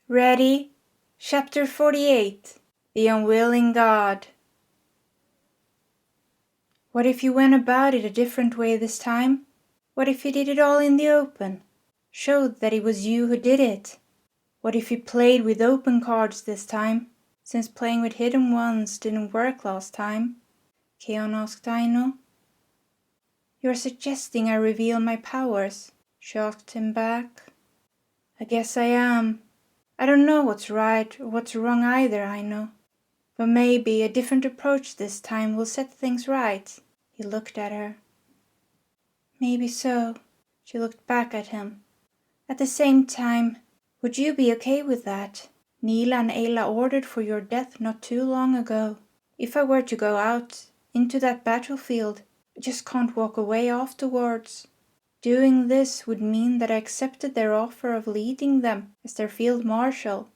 Ready? Chapter 48. The Unwilling God. What if you went about it a different way this time? What if you did it all in the open? Showed that it was you who did it? What if you played with open cards this time, since playing with hidden ones didn't work last time? Keon asked Aino. You're suggesting I reveal my powers, she asked him back. I guess I am. I don't know what's right or what's wrong either, Aino. But maybe a different approach this time will set things right. He looked at her. Maybe so. She looked back at him. At the same time, would you be okay with that? Niila and Ayla ordered for your death not too long ago. If I were to go out into that battlefield, I just can't walk away afterwards. Doing this would mean that I accepted their offer of leading them as their field marshal.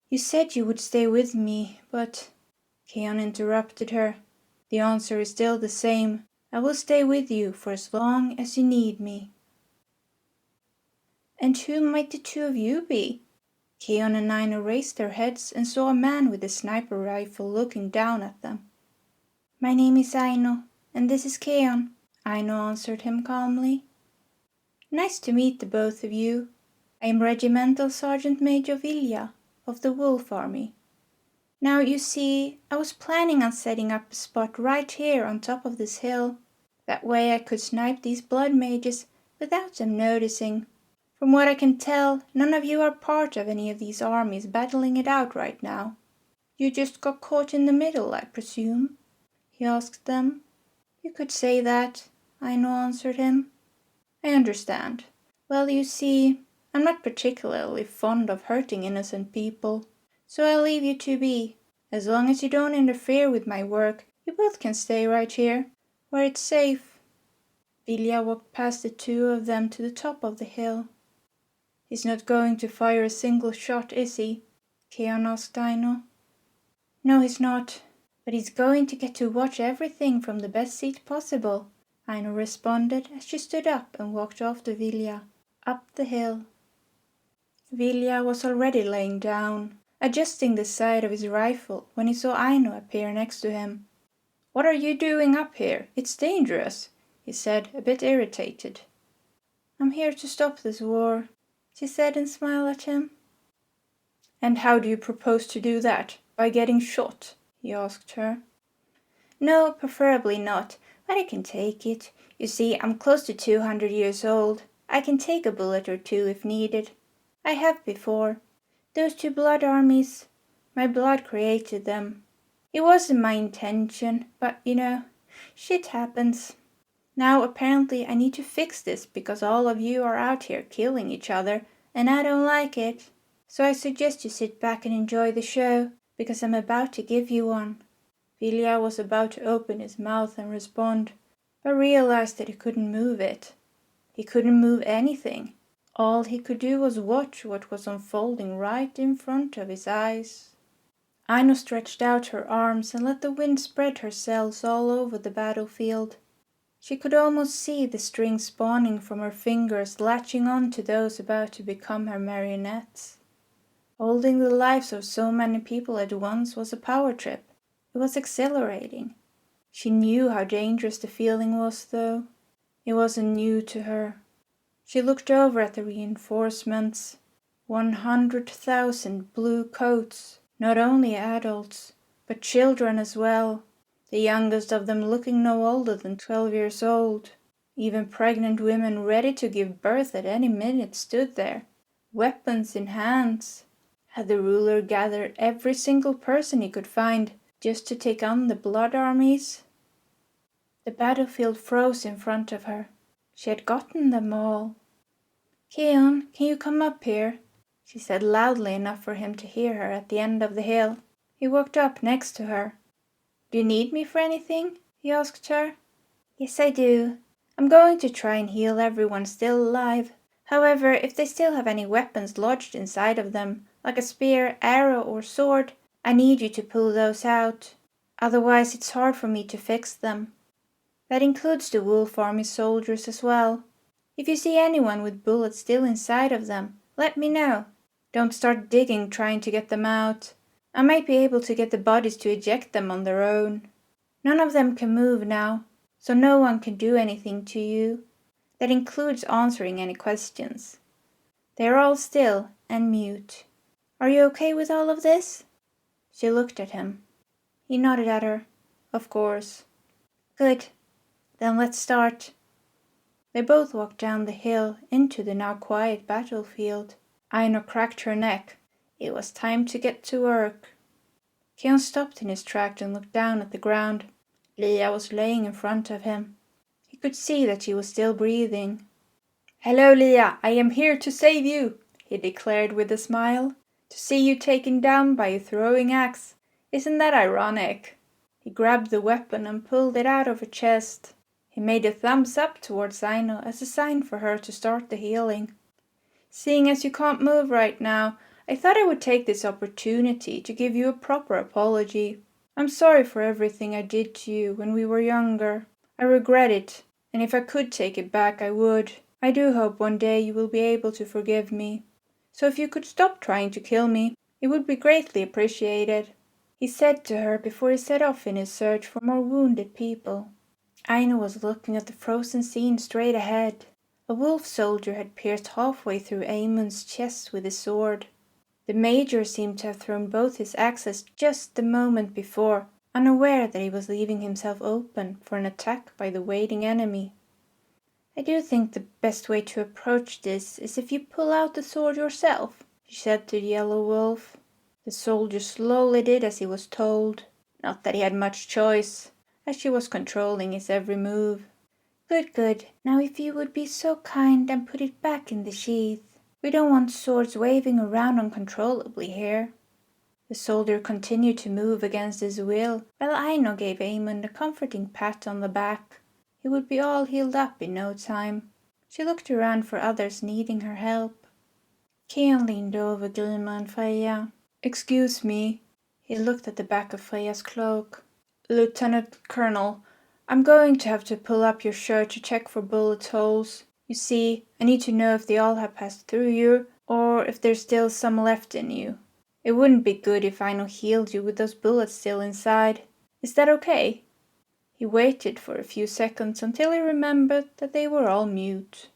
You said you would stay with me, but... Keon interrupted her. The answer is still the same. I will stay with you for as long as you need me. And who might the two of you be? Keon and Aino raised their heads and saw a man with a sniper rifle looking down at them. My name is Aino, and this is Keon, Aino answered him calmly. Nice to meet the both of you. I am Regimental Sergeant Major Vilja of the Wolf Army. Now, you see, I was planning on setting up a spot right here on top of this hill. That way I could snipe these blood mages without them noticing. From what I can tell, none of you are part of any of these armies battling it out right now. You just got caught in the middle, I presume? He asked them. You could say that, Aino answered him. I understand. Well, you see, I'm not particularly fond of hurting innocent people, so I'll leave you to be. As long as you don't interfere with my work, you both can stay right here, where it's safe. Vilja walked past the two of them to the top of the hill. He's not going to fire a single shot, is he? Keon asked Aino. No, he's not, but he's going to get to watch everything from the best seat possible, Aino responded as she stood up and walked after Vilja, up the hill. Vilja was already laying down, adjusting the sight of his rifle when he saw Aino appear next to him. What are you doing up here? It's dangerous, he said, a bit irritated. I'm here to stop this war, she said and smiled at him. And how do you propose to do that? By getting shot? He asked her. No, preferably not, but I can take it. You see, I'm close to 200 years old. I can take a bullet or two if needed. I have before. Those two blood armies, my blood created them. It wasn't my intention, but shit happens. Now apparently I need to fix this because all of you are out here killing each other, and I don't like it. So I suggest you sit back and enjoy the show, because I'm about to give you one. Vilja was about to open his mouth and respond, but realized that he couldn't move it. He couldn't move anything. All he could do was watch what was unfolding right in front of his eyes. Aino stretched out her arms and let the wind spread her cells all over the battlefield. She could almost see the strings spawning from her fingers, latching on to those about to become her marionettes. Holding the lives of so many people at once was a power trip. It was exhilarating. She knew how dangerous the feeling was, though. It wasn't new to her. She looked over at the reinforcements. 100,000 blue coats, not only adults, but children as well. The youngest of them looking no older than 12 years old. Even pregnant women ready to give birth at any minute stood there, weapons in hands. Had the ruler gathered every single person he could find just to take on the blood armies? The battlefield froze in front of her. She had gotten them all. Keon, can you come up here? She said loudly enough for him to hear her at the end of the hill. He walked up next to her. Do you need me for anything? He asked her. Yes, I do. I'm going to try and heal everyone still alive. However, if they still have any weapons lodged inside of them, like a spear, arrow, or sword, I need you to pull those out. Otherwise, it's hard for me to fix them. That includes the Wolf Army soldiers as well. If you see anyone with bullets still inside of them, let me know. Don't start digging trying to get them out. I might be able to get the bodies to eject them on their own. None of them can move now, so no one can do anything to you. That includes answering any questions. They are all still and mute. Are you okay with all of this? She looked at him. He nodded at her. Of course. Good. Then let's start. They both walked down the hill into the now quiet battlefield. Aino cracked her neck. It was time to get to work. Keon stopped in his tracks and looked down at the ground. Leah was laying in front of him. He could see that she was still breathing. Hello, Leah, I am here to save you, he declared with a smile. To see you taken down by a throwing axe. Isn't that ironic? He grabbed the weapon and pulled it out of her chest. He made a thumbs up towards Aino as a sign for her to start the healing. Seeing as you can't move right now, I thought I would take this opportunity to give you a proper apology. I'm sorry for everything I did to you when we were younger. I regret it, and if I could take it back, I would. I do hope one day you will be able to forgive me. So if you could stop trying to kill me, it would be greatly appreciated, he said to her before he set off in his search for more wounded people. Aino was looking at the frozen scene straight ahead. A wolf soldier had pierced halfway through Aemond's chest with his sword. The major seemed to have thrown both his axes just the moment before, unaware that he was leaving himself open for an attack by the waiting enemy. I do think the best way to approach this is if you pull out the sword yourself, she said to the yellow wolf. The soldier slowly did as he was told. Not that he had much choice, as she was controlling his every move. Good, good. Now if you would be so kind and put it back in the sheath. We don't want swords waving around uncontrollably here. The soldier continued to move against his will, while Aino gave Aemond a comforting pat on the back. He would be all healed up in no time. She looked around for others needing her help. Keon leaned over Grima and Freya. Excuse me. He looked at the back of Freya's cloak. Lieutenant Colonel, I'm going to have to pull up your shirt to check for bullet holes. You see, I need to know if they all have passed through you, or if there's still some left in you. It wouldn't be good if Aino healed you with those bullets still inside. Is that okay? He waited for a few seconds until he remembered that they were all mute.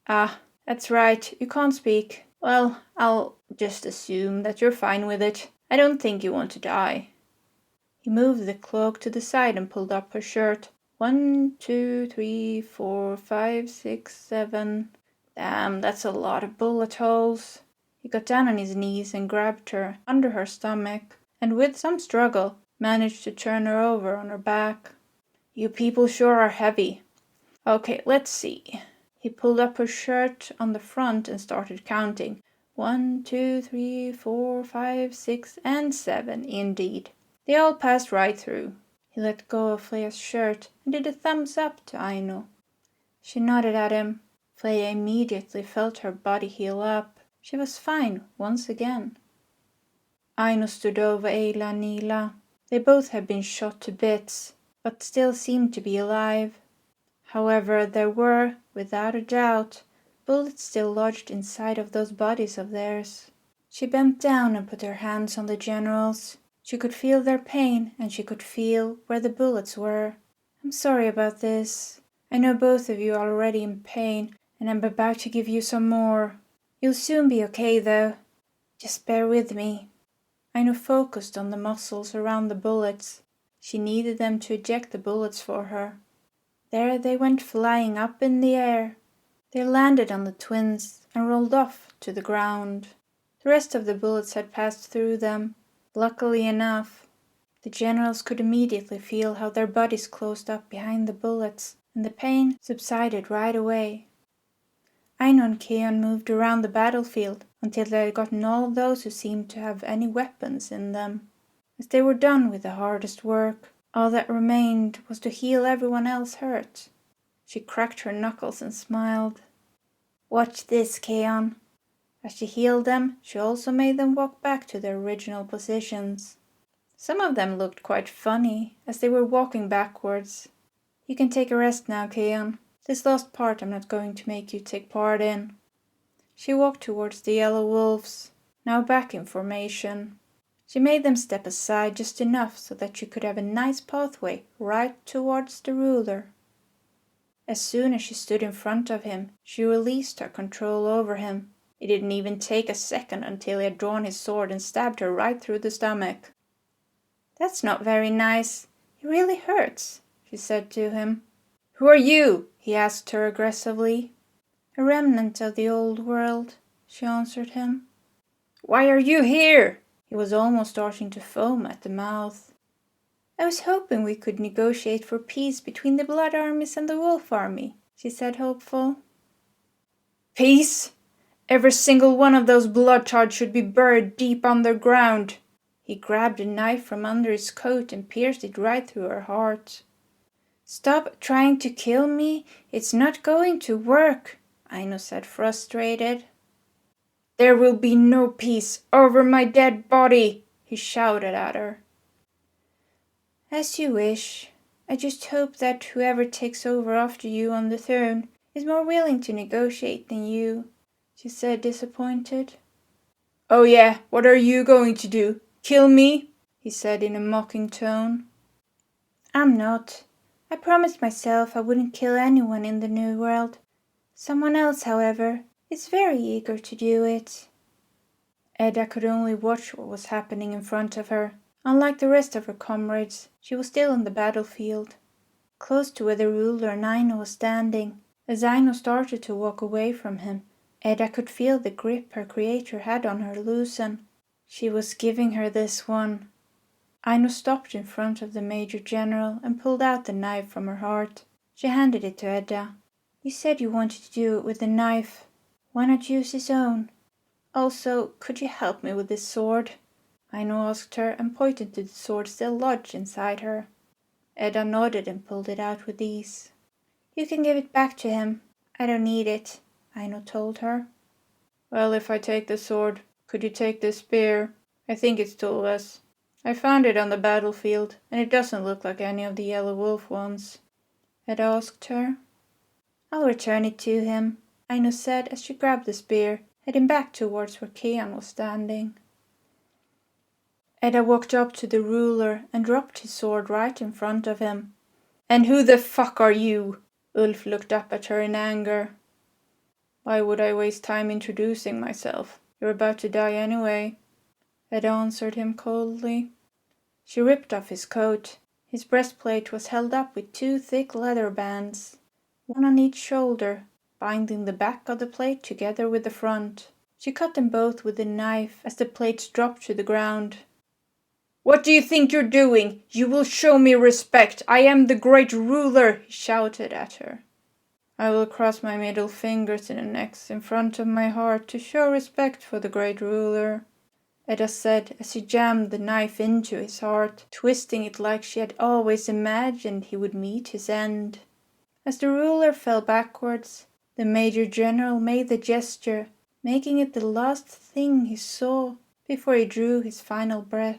Ah, that's right, you can't speak. Well, I'll just assume that you're fine with it. I don't think you want to die. He moved the cloak to the side and pulled up her shirt. 1, 2, 3, 4, 5, 6, 7. Damn, that's a lot of bullet holes. He got down on his knees and grabbed her under her stomach, and with some struggle managed to turn her over on her back. You people sure are heavy. Okay, let's see. He pulled up her shirt on the front and started counting. 1, 2, 3, 4, 5, 6, and 7, indeed. They all passed right through. He let go of Freya's shirt and did a thumbs up to Aino. She nodded at him. Freya immediately felt her body heal up. She was fine once again. Aino stood over Ayla and Nila. They both had been shot to bits, but still seemed to be alive. However, there were, without a doubt, bullets still lodged inside of those bodies of theirs. She bent down and put her hands on the generals. She could feel their pain, and she could feel where the bullets were. I'm sorry about this. I know both of you are already in pain, and I'm about to give you some more. You'll soon be okay, though. Just bear with me. Aino focused on the muscles around the bullets. She needed them to eject the bullets for her. There they went flying up in the air. They landed on the twins and rolled off to the ground. The rest of the bullets had passed through them. Luckily enough, the generals could immediately feel how their bodies closed up behind the bullets, and the pain subsided right away. Aino and Keon moved around the battlefield until they had gotten all those who seemed to have any weapons in them. As they were done with the hardest work, all that remained was to heal everyone else hurt. She cracked her knuckles and smiled. Watch this, Keon. As she healed them, she also made them walk back to their original positions. Some of them looked quite funny as they were walking backwards. You can take a rest now, Keon. This last part I'm not going to make you take part in. She walked towards the yellow wolves. Now back in formation. She made them step aside just enough so that she could have a nice pathway right towards the ruler. As soon as she stood in front of him, she released her control over him. It didn't even take a second until he had drawn his sword and stabbed her right through the stomach. "That's not very nice. It really hurts," she said to him. "Who are you?" he asked her aggressively. "A remnant of the old world," she answered him. "Why are you here?" He was almost starting to foam at the mouth. "I was hoping we could negotiate for peace between the Blood armies and the Wolf army," she said, hopeful. "Peace? Every single one of those Bloodtards should be buried deep underground." He grabbed a knife from under his coat and pierced it right through her heart. "Stop trying to kill me. It's not going to work," Aino said, frustrated. "There will be no peace over my dead body," he shouted at her. "As you wish. I just hope that whoever takes over after you on the throne is more willing to negotiate than you," she said, disappointed. "Oh yeah, what are you going to do? Kill me?" he said in a mocking tone. "I'm not. I promised myself I wouldn't kill anyone in the New World. Someone else, however, is very eager to do it." Edda could only watch what was happening in front of her. Unlike the rest of her comrades, she was still on the battlefield, close to where the ruler and Aino was standing. As Aino started to walk away from him, Edda could feel the grip her creator had on her loosen. She was giving her this one. Aino stopped in front of the Major General and pulled out the knife from her heart. She handed it to Edda. "You said you wanted to do it with the knife. Why not use his own? Also, could you help me with this sword?" Aino asked her and pointed to the sword still lodged inside her. Edda nodded and pulled it out with ease. "You can give it back to him. I don't need it," Aino told her. "Well, if I take the sword, could you take this spear? I think it's Tulva's. I found it on the battlefield, and it doesn't look like any of the Yellow Wolf ones," Edda asked her. "I'll return it to him," Aino said as she grabbed the spear, heading back towards where Keon was standing. Edda walked up to the ruler and dropped his sword right in front of him. "And who the fuck are you?" Ulf looked up at her in anger. "Why would I waste time introducing myself? You're about to die anyway," Edda answered him coldly. She ripped off his coat. His breastplate was held up with 2 thick leather bands, one on each shoulder, binding the back of the plate together with the front. She cut them both with a knife as the plates dropped to the ground. "What do you think you're doing? You will show me respect. I am the great ruler," he shouted at her. "I will cross my middle fingers in an X in front of my heart to show respect for the great ruler," Edda said as she jammed the knife into his heart, twisting it like she had always imagined he would meet his end. As the ruler fell backwards, the Major General made the gesture, making it the last thing he saw before he drew his final breath.